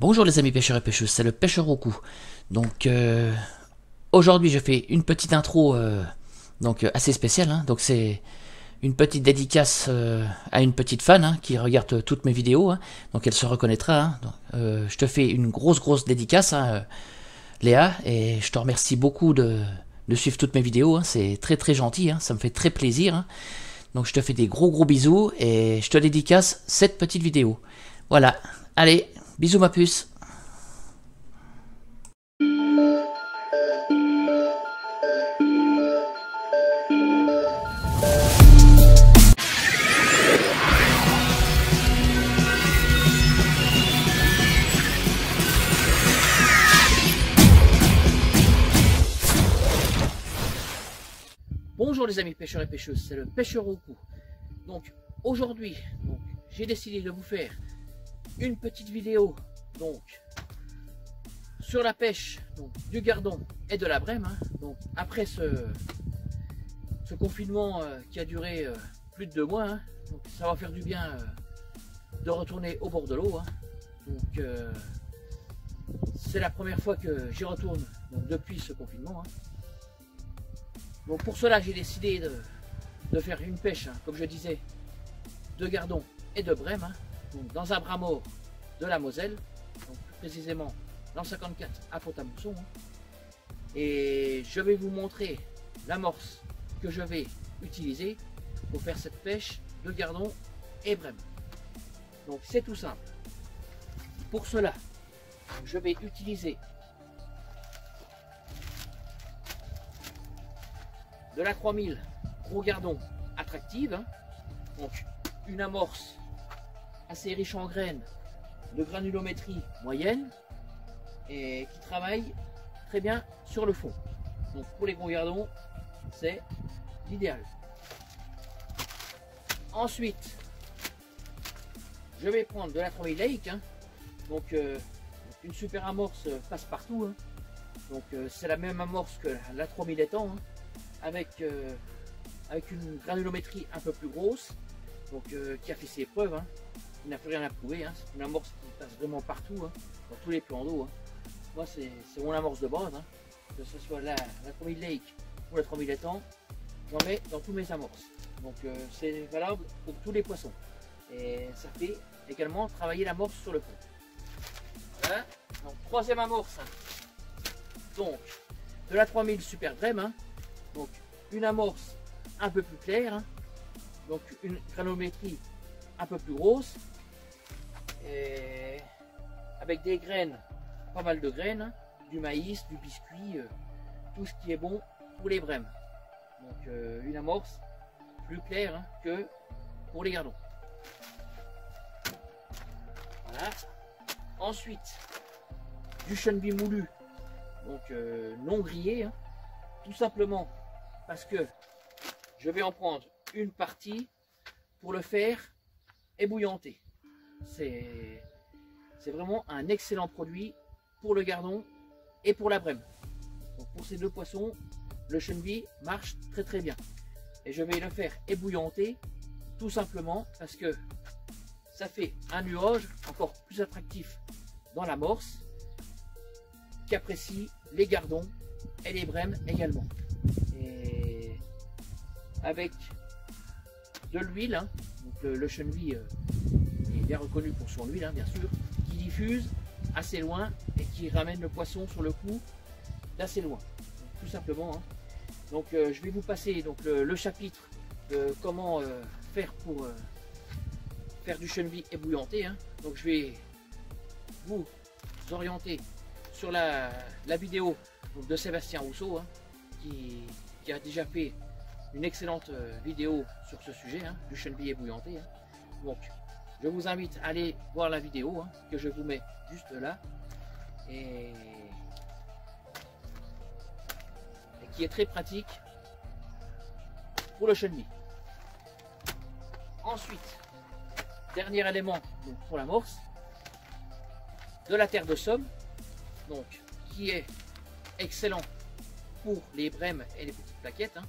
Bonjour les amis pêcheurs et pêcheuses, c'est le pêcheur au cou. Donc aujourd'hui je fais une petite intro assez spéciale. Donc c'est une petite dédicace à une petite fan qui regarde toutes mes vidéos. Donc elle se reconnaîtra. Donc, je te fais une grosse dédicace, Léa, et je te remercie beaucoup de suivre toutes mes vidéos. C'est très gentil, ça me fait très plaisir. Donc je te fais des gros bisous et je te dédicace cette petite vidéo. Voilà, allez, bisous ma puce. Bonjour les amis pêcheurs et pêcheuses, c'est le pêcheur au cou. Donc aujourd'hui, j'ai décidé de vous faire une petite vidéo sur la pêche du gardon et de la brème. Donc après ce confinement qui a duré plus de 2 mois, donc ça va faire du bien de retourner au bord de l'eau. Donc c'est la première fois que j'y retourne depuis ce confinement. Donc pour cela j'ai décidé de faire une pêche, comme je disais, de gardon et de brème, donc dans un bras mort de la Moselle, donc plus précisément dans 54 à Pont-à-Mousson. Et je vais vous montrer l'amorce que je vais utiliser pour faire cette pêche de gardon et brème. Donc c'est tout simple. Pour cela, je vais utiliser de la 3000 gros gardon attractive, donc une amorce assez riche en graines, de granulométrie moyenne et qui travaille très bien sur le fond. Donc pour les gros gardons, c'est l'idéal. Ensuite, je vais prendre de la 3000 Lake, donc une super amorce passe-partout. Donc c'est la même amorce que la 3000 étang, avec une granulométrie un peu plus grosse, donc qui a fait ses preuves. Il n'a plus rien à prouver. C'est une amorce qui passe vraiment partout, dans tous les plans d'eau. Moi c'est mon amorce de base, que ce soit la 3000 Lake ou la 3000 étang, j'en mets dans tous mes amorces. Donc c'est valable pour tous les poissons. Et ça fait également travailler l'amorce sur le fond. Voilà. Donc troisième amorce, donc de la 3000 super brème, donc une amorce un peu plus claire, donc une granulométrie un peu plus grosse, et avec des graines, pas mal de graines, du maïs, du biscuit, tout ce qui est bon pour les brèmes. Donc une amorce plus claire que pour les gardons. Voilà. Ensuite, du chenvi moulu, donc non grillé, tout simplement parce que je vais en prendre une partie pour le faire ébouillanter. C'est vraiment un excellent produit pour le gardon et pour la brème. Donc pour ces deux poissons, le chenvi marche très bien. Et je vais le faire ébouillanter tout simplement parce que ça fait un nuage encore plus attractif dans l'amorce qui apprécie les gardons et les brèmes également. Et avec de l'huile, donc le chenvi est bien reconnu pour son huile, bien sûr, qui diffuse assez loin et qui ramène le poisson sur le coup d'assez loin, donc, tout simplement. Donc je vais vous passer le chapitre de comment faire pour faire du chenvi ébouillanté. Donc je vais vous orienter sur la vidéo de Sébastien Rousseau, qui a déjà fait une excellente vidéo sur ce sujet, du chenvi ébouillanté. Donc je vous invite à aller voir la vidéo, que je vous mets juste là, et qui est très pratique pour le chenvi. Ensuite, dernier élément pour l'amorce, de la terre de Somme, donc qui est excellent pour les brèmes et les petites plaquettes,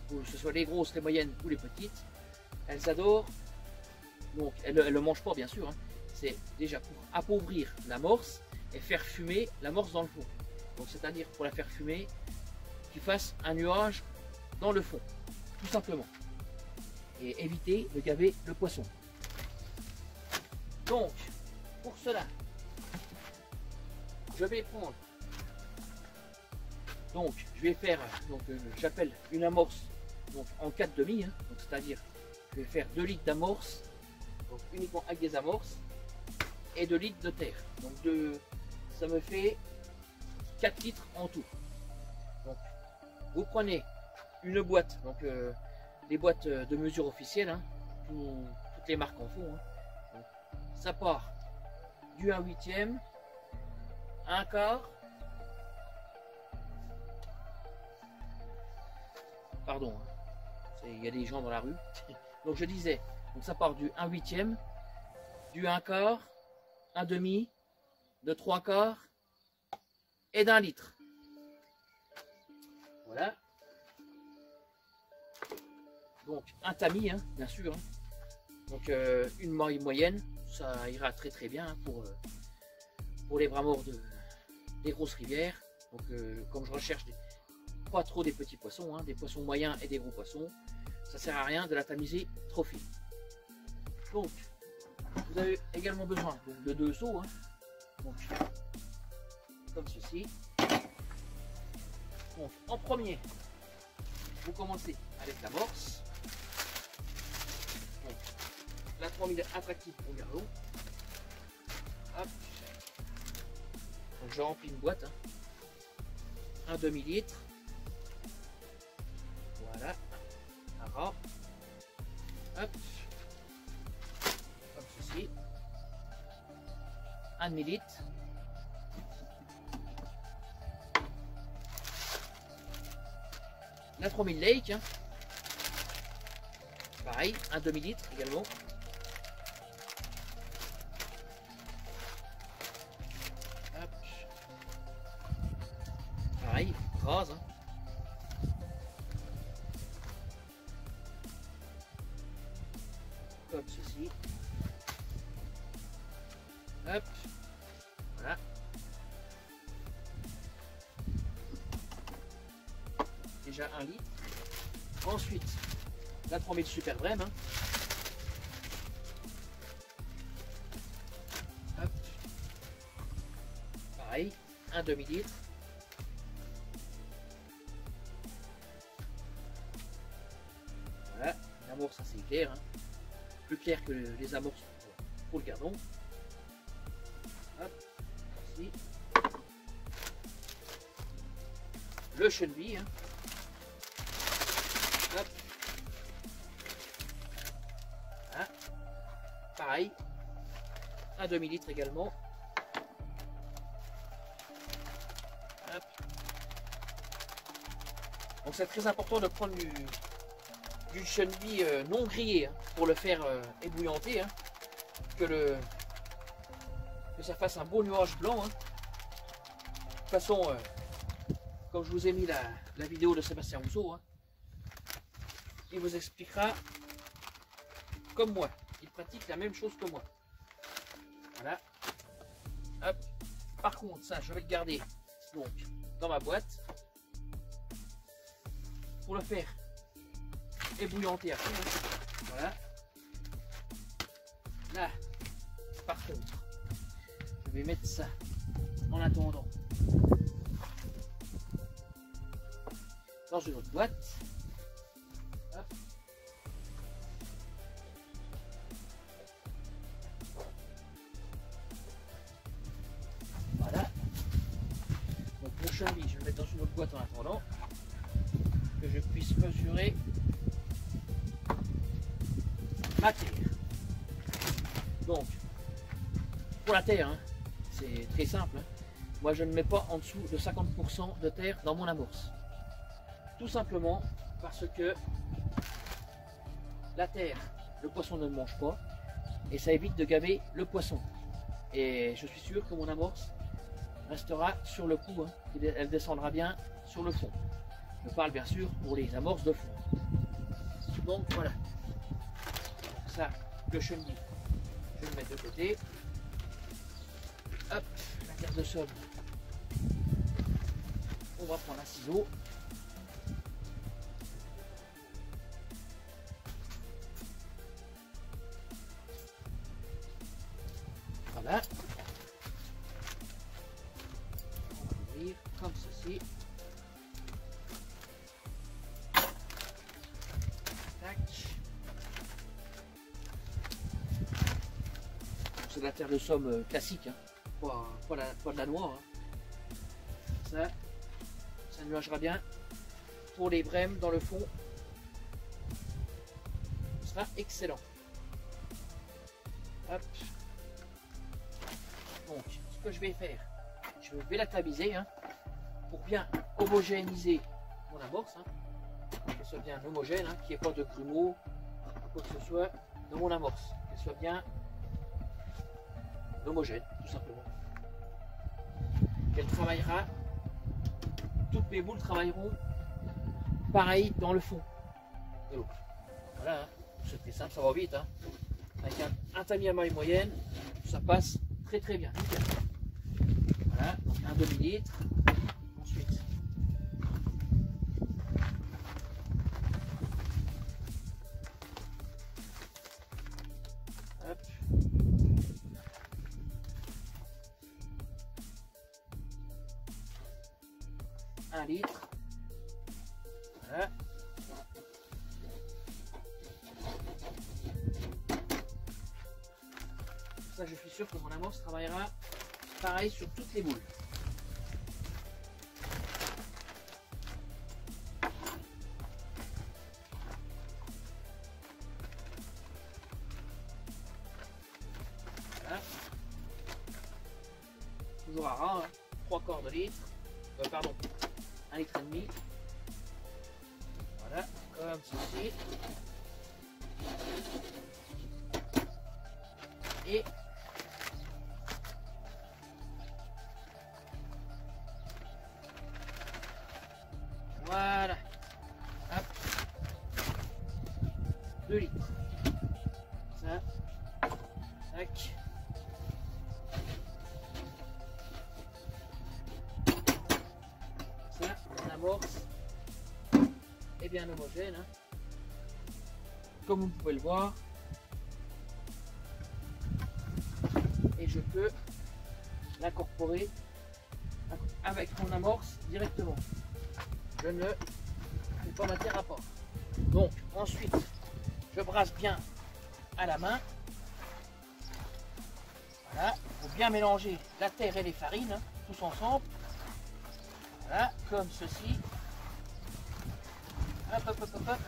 que ce soit les grosses, les moyennes ou les petites. Elles adorent. Donc elles ne le mangent pas bien sûr. c'est déjà pour appauvrir l'amorce et faire fumer l'amorce dans le fond. Donc c'est-à-dire pour la faire fumer, qu'il fasse un nuage dans le fond, tout simplement. Et éviter de gaver le poisson. Donc, pour cela, je vais prendre, donc je vais faire, donc j'appelle une amorce donc en 4 demi, hein, c'est-à-dire je vais faire 2 litres d'amorce, donc uniquement avec des amorces, et 2 litres de terre. Donc ça me fait 4 litres en tout. Donc vous prenez une boîte, donc les boîtes de mesure officielles, hein, toutes les marques en font. Hein. Donc, ça part du 1/8, 1/4, pardon, hein, il y a des gens dans la rue. Donc je disais, donc ça part du 1/8, du 1/4, 1/2, de 3/4 et d'1 litre. Voilà. Donc un tamis, hein, bien sûr. Hein. Donc une maille moyenne, ça ira très très bien hein, pour les bras morts des grosses rivières. Donc comme je recherche pas trop des petits poissons, hein, des poissons moyens et des gros poissons, ça sert à rien de la tamiser trop fine. Donc vous avez également besoin donc, de 2 seaux, hein. Donc, comme ceci. Donc en premier, vous commencez avec l'amorce. Donc la 3000 attractive pour garlot. Hop. Donc je remplis une boîte, hein. 1/2 litre. Voilà. Un ras. Hop. Comme ceci. 1/2 litre. La 3000 Lake, hein. Pareil, 1/2 litre également. Hop. Pareil, rase. Hein. Comme ceci. Hop. Voilà. Déjà 1 litre. Ensuite, la 3000 Super Brème. Hein. Hop. Pareil, 1/2 litre. Voilà, une amorce assez claire. Hein. Plus claire que les amorces pour le gardon. Hop, ici. Le chenille. Hein. Hop. Voilà. Pareil, 1/2 litre également. Hop. Donc c'est très important de prendre du chenille non grillé hein, pour le faire ébouillanter, hein, que ça fasse un beau nuage blanc. Hein. De toute façon, comme je vous ai mis la vidéo de Sébastien Rousseau, hein, il vous expliquera comme moi. Il pratique la même chose que moi. Voilà. Hop. Par contre, ça, je vais le garder donc dans ma boîte pour le faire ébouillanter après. Hein. Voilà. Là, par contre, je vais mettre ça en attendant dans une autre boîte. Hop. Voilà. Donc mon chenille, je vais le mettre dans une autre boîte en attendant que je puisse mesurer ma terre. Donc, pour la terre, hein, c'est très simple. Hein. Moi, je ne mets pas en dessous de 50% de terre dans mon amorce. Tout simplement parce que la terre, le poisson ne le mange pas et ça évite de gaver le poisson. Et je suis sûr que mon amorce restera sur le coup, hein, elle descendra bien sur le fond. Je parle bien sûr pour les amorces de fond. Donc voilà. Ça, le chenille, je vais le mettre de côté. terre de somme, on va prendre un ciseau. Voilà. On va ouvrir comme ceci. Tac. C'est de la terre de somme classique, hein. Pas de la noix. Hein. Ça nuagera bien pour les brèmes dans le fond. Ce sera excellent. Hop. Donc, ce que je vais faire, je vais la tamiser hein, pour bien homogénéiser mon amorce. Hein, qu'elle soit bien homogène, hein, qu'il n'y ait pas de grumeaux, quoi que ce soit dans mon amorce. Qu'elle soit bien homogène, tout simplement. Elle travaillera, toutes mes boules travailleront pareil dans le fond de l'eau. Voilà, hein, c'est très simple, ça va vite. Hein. Avec un tamis à maille moyenne, ça passe très très bien. Nickel. Voilà, donc un demi-litre. Ensuite, hop. Un litre. Voilà. Ça, je suis sûr que mon amorce travaillera pareil sur toutes les boules. Voilà. Toujours à ras, hein. 3/4 de litre. Pardon, 1,5 litre. Voilà, comme ceci. Et voilà. Hop. 2 litres. Ça. Tac. Ça, on amorce. Et bien homogène. Hein. Comme vous pouvez le voir. Et je peux l'incorporer avec mon amorce directement. Je ne fais pas ma terre à part. Donc ensuite, je brasse bien à la main. Voilà, il faut bien mélanger la terre et les farines, hein, tous ensemble. Voilà, comme ceci. Hop, hop, hop, hop, hop.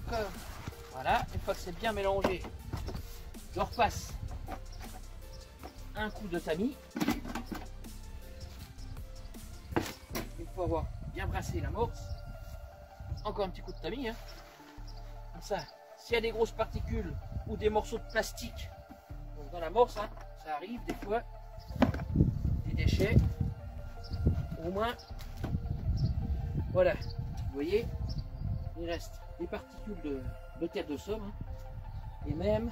Comme voilà, une fois que c'est bien mélangé, je repasse un coup de tamis. Il faut avoir bien brassé l'amorce. Encore un petit coup de tamis. Hein. Comme ça, s'il y a des grosses particules ou des morceaux de plastique dans l'amorce, hein, ça arrive des fois, des déchets. Au moins, voilà, vous voyez, il reste des particules de terre de somme, hein, et même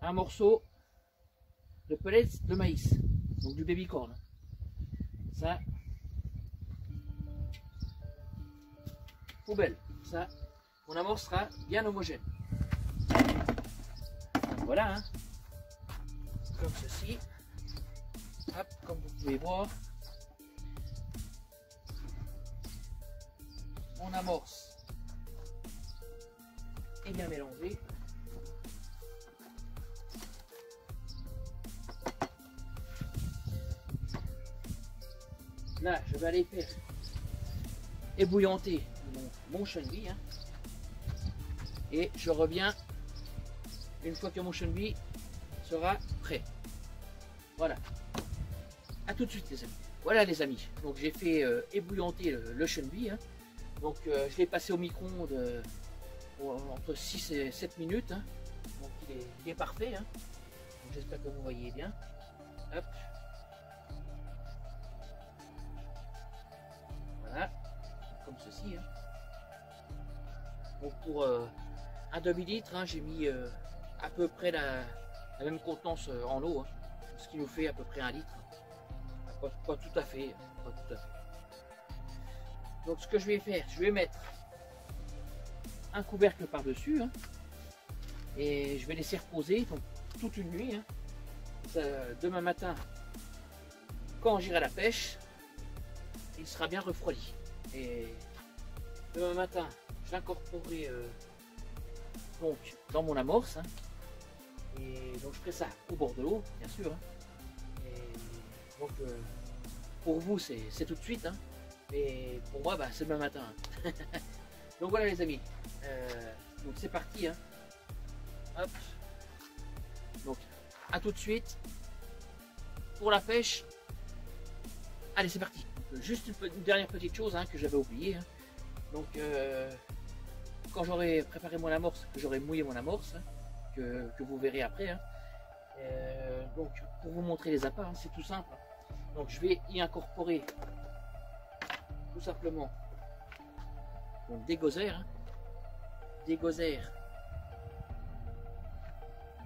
un morceau de pellets de maïs, donc du baby corn. Ça, poubelle. Ça, mon amorce sera bien homogène. Voilà, hein, comme ceci. Hop, comme vous pouvez voir, mon amorce est bien mélangée. Là, je vais aller faire ébouillanter mon chenille. Hein, et je reviens une fois que mon chenille sera prêt. Voilà. A tout de suite les amis. Voilà les amis. Donc j'ai fait ébouillanter le chenille. Hein. Donc je l'ai passé au micro-ondes entre 6 et 7 minutes. Hein. Donc il est parfait. Hein. J'espère que vous voyez bien. Hop. Voilà. Comme ceci. Hein. Donc un demi-litre, hein, j'ai mis à peu près la même contenance en eau, hein, ce qui nous fait à peu près 1 litre. Pas tout à fait, pas tout à fait. Donc ce que je vais faire, je vais mettre un couvercle par-dessus, hein, et je vais laisser reposer donc, toute une nuit. Hein. Demain matin, quand j'irai à la pêche, il sera bien refroidi. Et demain matin, je l'incorporerai donc dans mon amorce. Hein. Et donc je ferai ça au bord de l'eau, bien sûr. Hein. Et donc pour vous, c'est tout de suite. Hein. Mais pour moi, bah, c'est demain matin. Hein. Donc voilà les amis. Donc c'est parti. Hein. Hop. Donc à tout de suite pour la pêche. Allez, c'est parti. Donc, juste une dernière petite chose hein, que j'avais oublié. Hein. Donc quand j'aurai préparé mon amorce, que j'aurai mouillé mon amorce, hein, que vous verrez après. Hein. Donc pour vous montrer les appâts, hein, c'est tout simple. Donc je vais y incorporer tout simplement donc, des gosaires. Hein. Des gosaires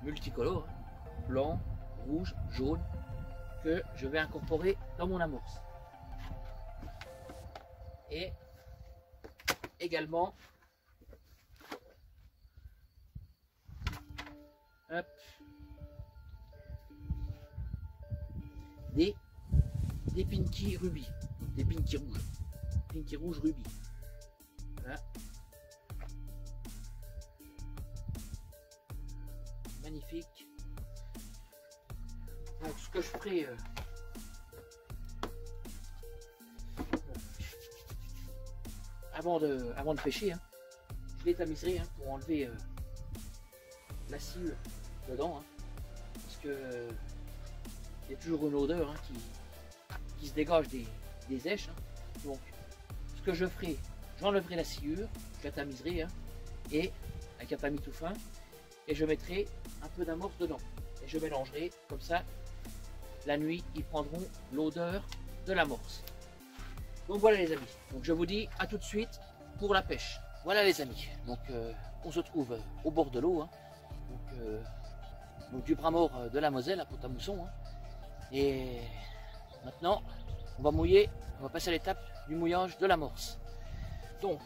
multicolores, blanc, rouge, jaune, que je vais incorporer dans mon amorce. Et également hop, des pinky rubis, des pinky rouges rubis. Voilà. Magnifique. Donc ce que je ferai avant de pêcher, hein, je les tamiserai hein, pour enlever la sciure dedans, hein, parce que il y a toujours une odeur hein, qui se dégage des èches. Hein. Donc ce que je ferai, j'enlèverai la sciure, je la tamiserai hein, et avec un tamis tout fin, et je mettrai un peu d'amorce dedans et je mélangerai comme ça. La nuit, ils prendront l'odeur de l'amorce. Donc voilà les amis. Donc je vous dis à tout de suite pour la pêche. Voilà les amis. Donc on se trouve au bord de l'eau. Hein. Donc du bras mort de la Moselle à Pont-à-Mousson. Hein. Et maintenant, on va mouiller. On va passer à l'étape du mouillage de l'amorce. Donc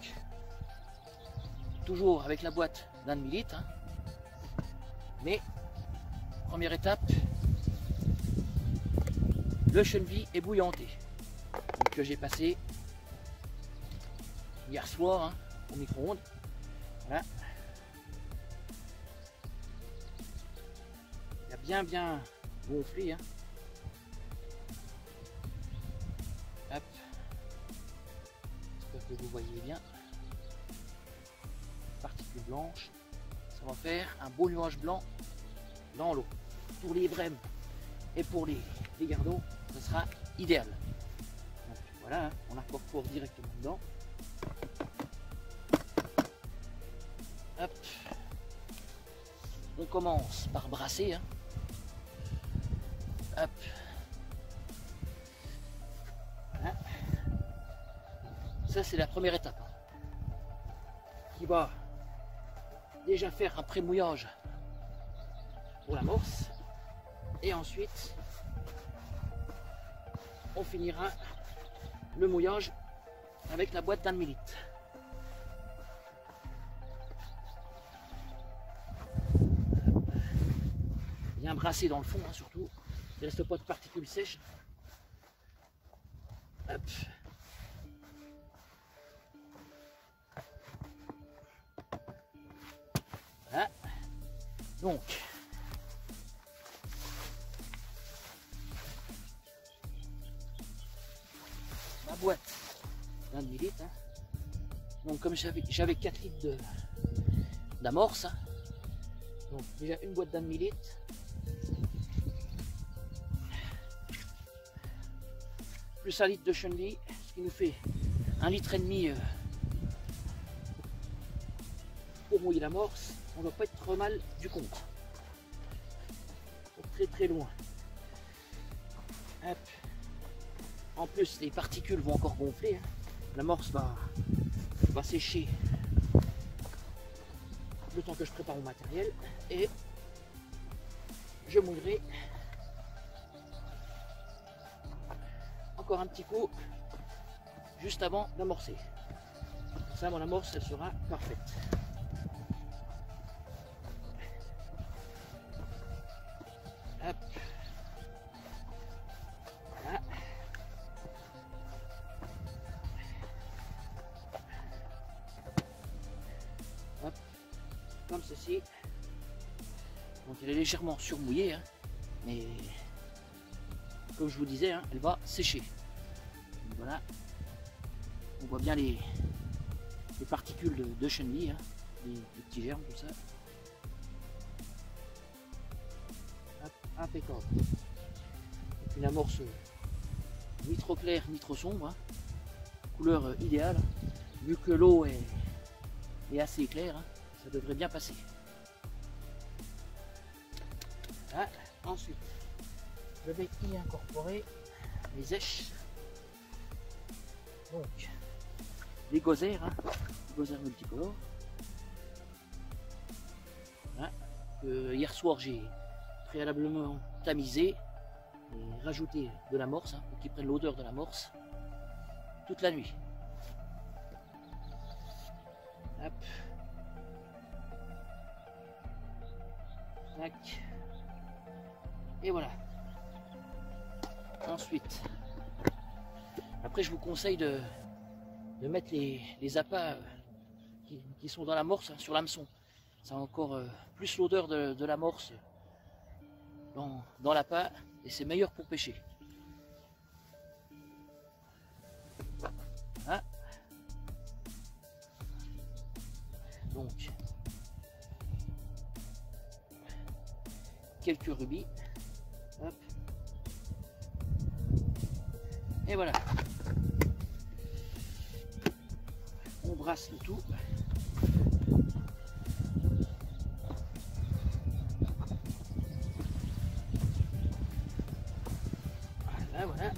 toujours avec la boîte d'un demi-litre. Hein. Mais première étape, le chenvi ébouillanté que j'ai passé hier soir hein, au micro-ondes. Voilà. Il a bien gonflé. Hein. Hop. J'espère que vous voyez bien. Particules blanches. Ça va faire un beau nuage blanc dans l'eau. Pour les brèmes et pour les gardots, ce sera idéal. Donc, voilà, hein, on incorpore directement dedans. Hop. On commence par brasser. Hein. Hop. Voilà. Ça c'est la première étape. Hein, qui va déjà faire un pré-mouillage pour l'amorce. Et ensuite, on finira le mouillage avec la boîte d'un demi-litre. Bien brasser dans le fond, hein, surtout. Il ne reste pas de particules sèches. Hop. Voilà. Donc, ma boîte d'un demi-litre. Hein. Donc, comme j'avais 4 litres d'amorce, hein. Donc déjà une boîte d'un demi-litre. Plus 1 litre de chenille, ce qui nous fait 1,5 litre pour mouiller l'amorce. On ne va pas être trop mal du compte. Très loin. Hop. En plus, les particules vont encore gonfler. Hein. L'amorce va sécher le temps que je prépare mon matériel, et je mouillerai encore un petit coup juste avant d'amorcer. Comme ça mon amorce elle sera parfaite. Hop. Voilà. Hop. Comme ceci. Donc elle est légèrement surmouillée, hein, mais comme je vous disais, hein, elle va sécher. Donc voilà. On voit bien les particules de chenille, hein, les petits germes, tout ça. Hop, impeccable. Une amorce ni trop claire ni trop sombre, hein. Couleur idéale. Vu que l'eau est assez claire, hein, ça devrait bien passer. Voilà. Ensuite, je vais y incorporer les èches. Donc, les gozères, hein, gozères multicolores. Voilà. Hier soir, j'ai préalablement tamisé et rajouté de l'amorce, hein, pour qu'ils prennent l'odeur de l'amorce toute la nuit. Hop. Tac. Et voilà. Ensuite, après je vous conseille de mettre les appâts qui sont dans l'amorce, hein, sur l'hameçon. Ça a encore plus l'odeur de l'amorce dans l'appât et c'est meilleur pour pêcher. Voilà. Donc, quelques rubis. Hop. Et voilà. On brasse le tout. Voilà, voilà.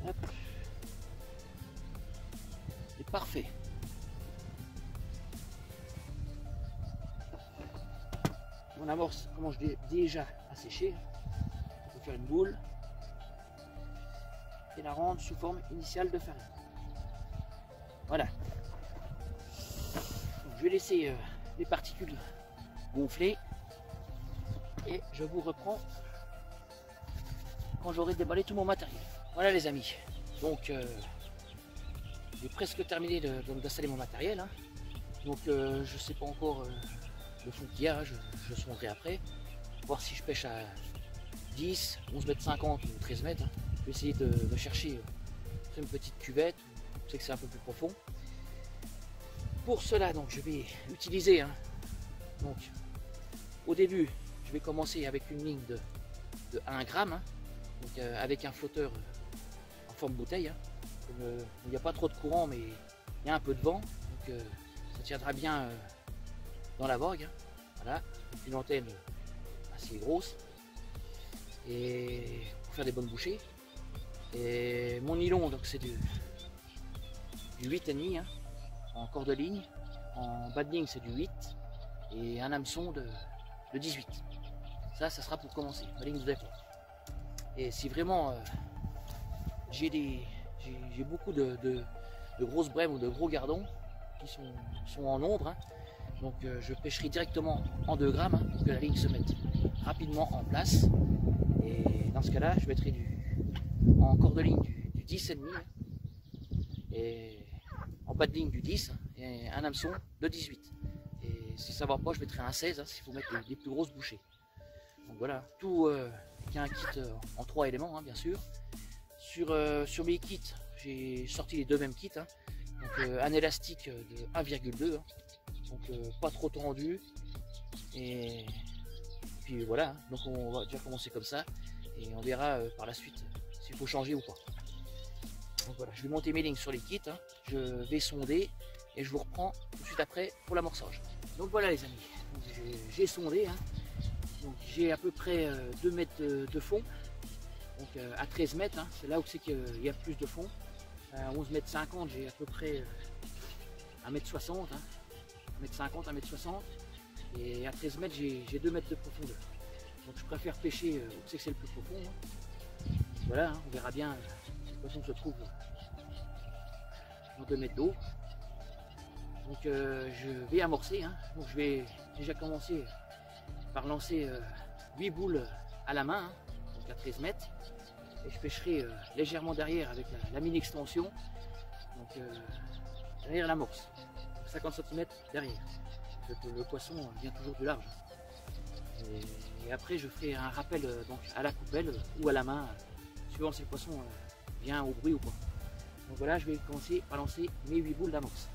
Hop. C'est parfait. Mon amorce commence déjà à sécher. On peut faire une boule et la rendre sous forme initiale de farine. Voilà. Donc, je vais laisser les particules gonfler et je vous reprends quand j'aurai déballé tout mon matériel. Voilà les amis. Donc j'ai presque terminé d'installer mon matériel, hein. Donc je sais pas encore le fond qu'il y a, je sonderai après, voir si je pêche à 10, 11 mètres 50 ou 13 mètres. Hein. Je vais essayer de chercher une petite cuvette, je sais que c'est un peu plus profond. Pour cela, donc je vais utiliser, hein, donc au début, je vais commencer avec une ligne de 1 gramme, hein, donc, avec un flotteur en forme bouteille. Hein. Il n'y a pas trop de courant, mais il y a un peu de vent, donc ça tiendra bien dans la vogue. Hein. Voilà, donc une antenne assez grosse et pour faire des bonnes bouchées. Et mon nylon, donc c'est du 8,5, hein, en corde-ligne. En bas de ligne, c'est du 8 et un hameçon de 18. Ça sera pour commencer ma ligne de départ. Et si vraiment j'ai beaucoup de grosses brèmes ou de gros gardons qui sont en nombre, hein. Donc je pêcherai directement en 2 grammes, hein, pour que la ligne se mette rapidement en place. Et dans ce cas-là, je mettrai en corde de ligne du 10,5, hein, et en bas de ligne du 10 et un hameçon de 18. Et si ça ne va pas, je mettrai un 16, hein, s'il faut mettre les plus grosses bouchées. Donc voilà, tout il y a un kit en 3 éléments, hein, bien sûr. Sur mes kits, j'ai sorti les 2 mêmes kits, hein. Donc un élastique de 1,2, hein. Donc pas trop tendu. Et puis voilà, hein. Donc on va déjà commencer comme ça et on verra par la suite s'il faut changer ou pas. Donc voilà, je vais monter mes lignes sur les kits, hein. Je vais sonder et je vous reprends tout de suite après pour l'amorçage. Donc voilà les amis, j'ai sondé, hein. Donc j'ai à peu près 2 mètres de fond, donc à 13 mètres, hein, c'est là où c'est qu'il y a plus de fond. À 11 mètres 50, j'ai à peu près 1 mètre 60, hein, 1 mètre 50, 1 mètre 60, et à 13 mètres j'ai 2 mètres de profondeur. Donc je préfère pêcher où c'est le plus profond, hein. Voilà, hein, on verra bien si le poisson se trouve dans 2 mètres d'eau. Donc je vais amorcer, hein. Donc je vais déjà commencer par lancer 8 boules à la main, hein, donc à 13 mètres, et je pêcherai légèrement derrière avec la mine extension, donc derrière l'amorce, 50 cm derrière, parce que le poisson vient toujours du large. Et après je ferai un rappel donc à la coupelle ou à la main, suivant si le poisson vient au bruit ou pas. Donc voilà, je vais commencer par lancer mes 8 boules d'amorce.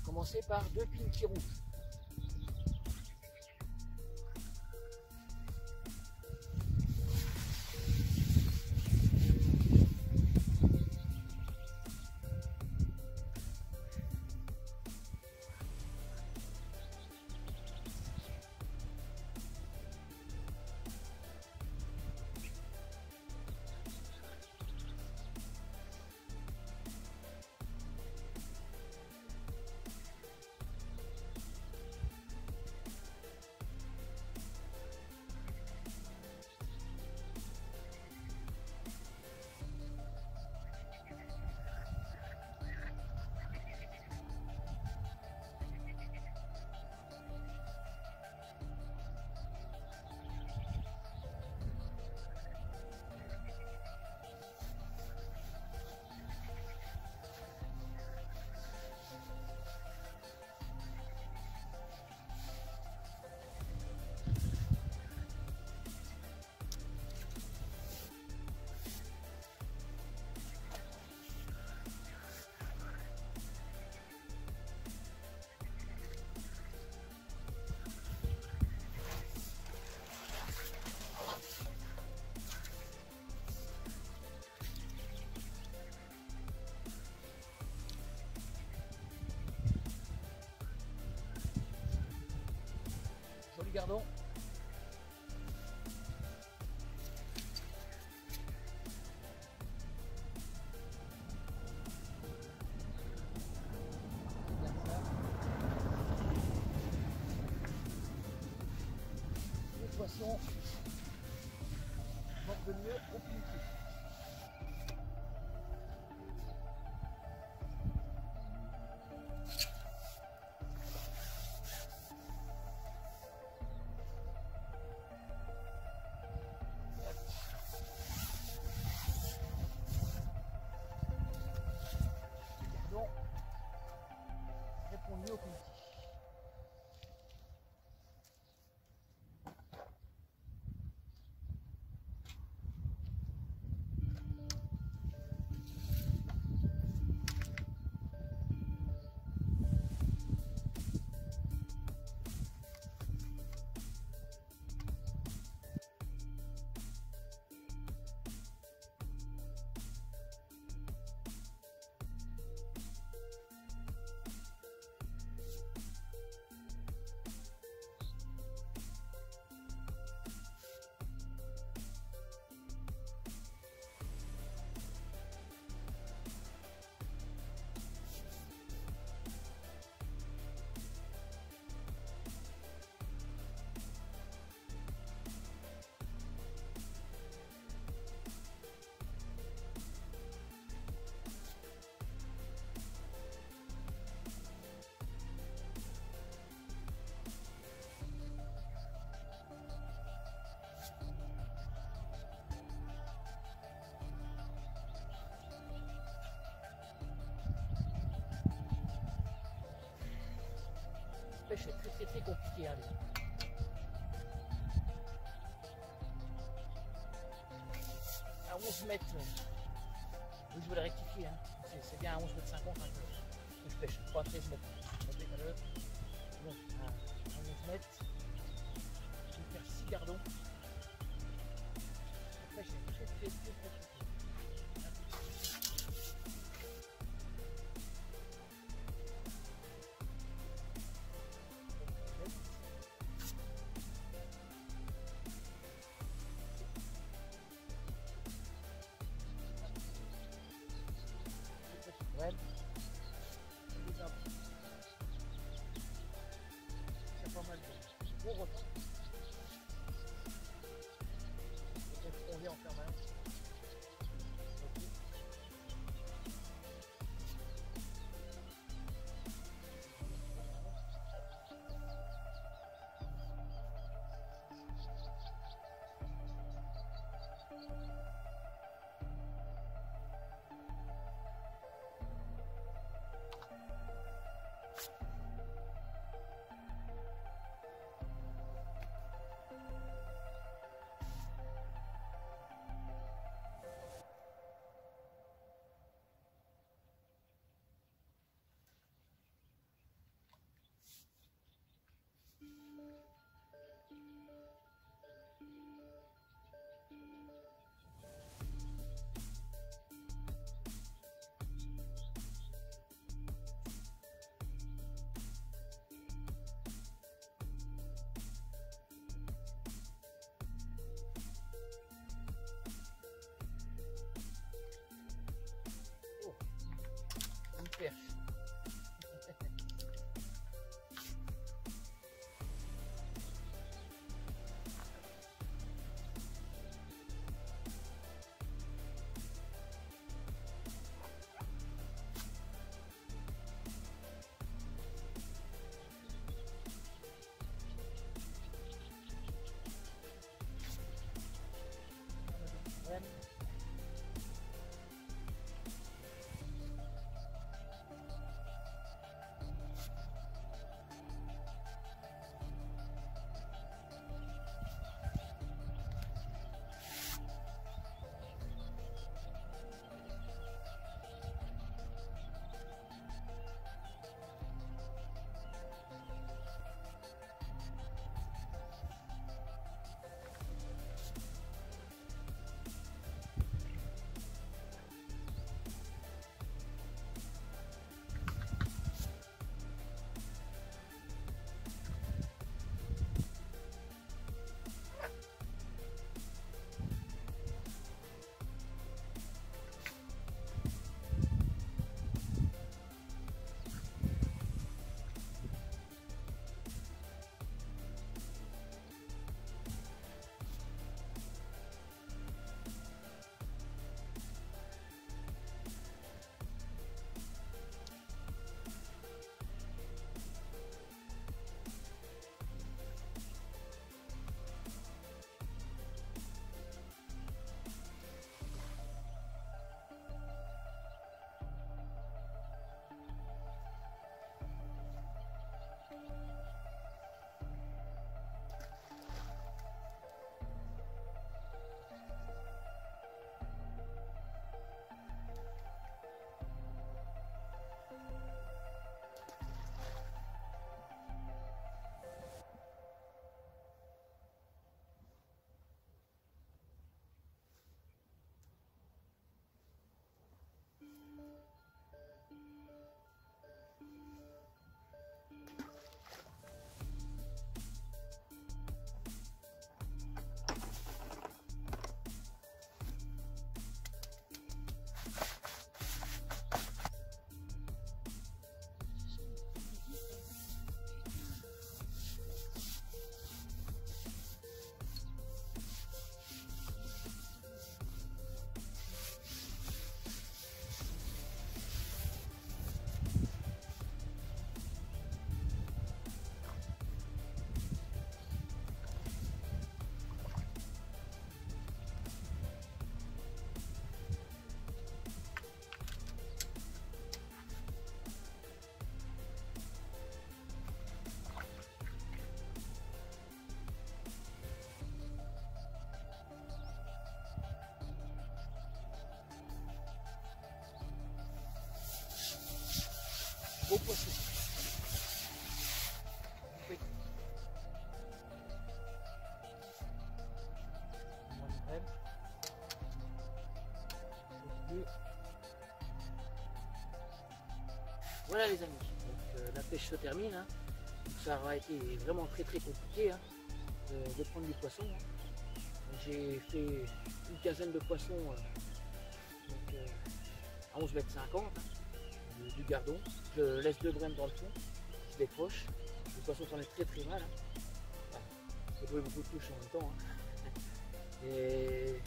Commencer par 2 piles rouges. Joli gardon. Le poisson mord de mieux au plus petit. Répond mieux au plus petit. pêche est très compliquée. Hein, à 11 mètres, oui, je voulais rectifier, hein. C'est bien à 11 mètres 50 hein, que je pêche, pas à 13 mètres. Donc à 11 mètres, je vais faire 6 gardons. La pêche est très compliquée. Ouais. C'est pas mal de gros repas. On vient en permanence. Okay. Perche. beau poisson. Oui. Voilà les amis, donc, la pêche se termine, hein. Ça aura été vraiment très compliqué, hein, de prendre du poisson, hein. J'ai fait une quinzaine de poissons donc, à 11,50 m, hein, du gardon. Je laisse 2 brèmes dans le fond, je décroche. Le poisson s'en est très mal, hein. Voilà. J'ai trouvé beaucoup de touches en même temps, hein. Et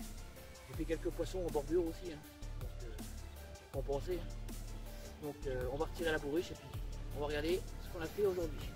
j'ai fait quelques poissons en bordure aussi, hein, donc, compensé, hein. Donc on va retirer la bourriche et puis on va regarder ce qu'on a fait aujourd'hui.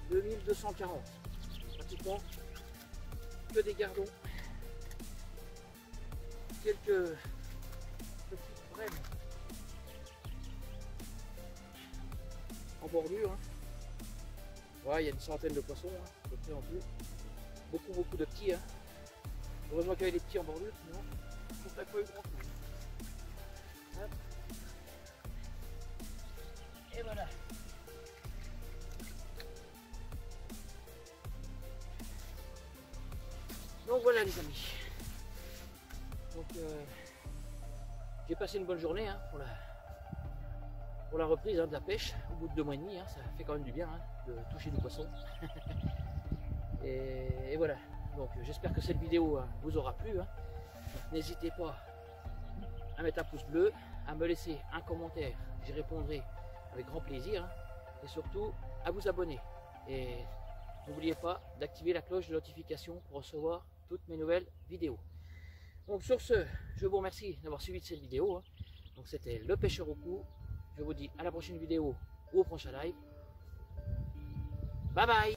« 2240, pratiquement que des gardons, quelques petites brèmes en bordure, hein. Voilà, il y a une centaine de poissons, hein, à peu près en tout, beaucoup de petits, hein. Heureusement qu'il y avait des petits en bordure, sinon on n'aurait pas eu grand chose. Hop. Et voilà. Donc voilà les amis, donc j'ai passé une bonne journée, hein, pour la reprise, hein, de la pêche au bout de 2 mois et demi, hein, ça fait quand même du bien, hein, de toucher du poisson. et voilà, donc j'espère que cette vidéo, hein, vous aura plu, hein. N'hésitez pas à mettre un pouce bleu, à me laisser un commentaire, j'y répondrai avec grand plaisir, hein, et surtout à vous abonner. Et n'oubliez pas d'activer la cloche de notification pour recevoir toutes mes nouvelles vidéos. Donc sur ce, je vous remercie d'avoir suivi cette vidéo, hein. Donc c'était le pêcheur au cou. Je vous dis à la prochaine vidéo ou au prochain live. Bye bye.